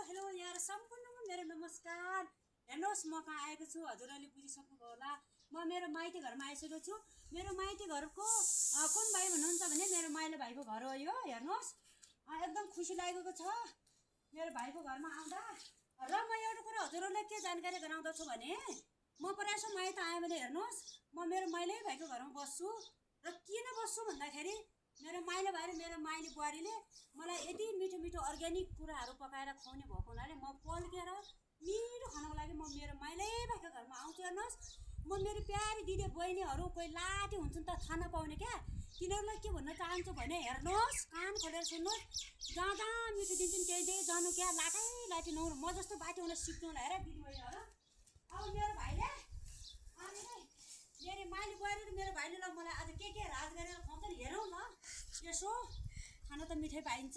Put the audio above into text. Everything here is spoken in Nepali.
हेलो यार सम्पूर्णमा मेरो नमस्कार। हेर्नुहोस् म कहाँ आएको छु, हजुरहरूले बुझिसक्नुभयो होला। म मेरो माइती घरमा आइसकेको छु। मेरो माइती घरको कुन भाइ भन्नुहुन्छ भने मेरो माइलो भाइको घर हो यो। हेर्नुहोस् एकदम खुसी लागेको छ मेरो भाइको घरमा आउँदा। र म एउटा कुरा हजुरहरूलाई के जानकारी गराउँदछु भने म परायसो माइत आएँ भने हेर्नुहोस् म मेरो माइलै भाइको घरमा बस्छु। र किन बस्छु भन्दाखेरि मेरो माइलो भाइ र मेरो माइली बुहारीले मलाई यति मिठो मिठो अर्ग्यानिक कुराहरू पकाएर खुवाउने भएको हुनाले म पल्केर मिठो खानको लागि म मेरो माइलै भाइको घरमा आउँछु। हेर्नुहोस् म मेरो प्यारी दिदी बहिनीहरू कोही लाटे हुन्छन् त थाहा नपाउने क्या, तिनीहरूलाई के भन्न चाहन्छु भने हेर्नुहोस् कान खोलेर सुन्नुहोस्, जहाँ जहाँ मिठो दिन्छन् त्यही त्यही जानु क्या, लाटै लाटे नहुनु। म जस्तो बाटो हुन सिक्नु होला हेर दिदी बहिनीहरू। अब मेरो भाइले मेरो माइली बुहारी र मेरो भाइले मलाई आज के राज गरेर खुवाउँछ नि हेरौँ न। यसो खान त मिठै पाइन्छ।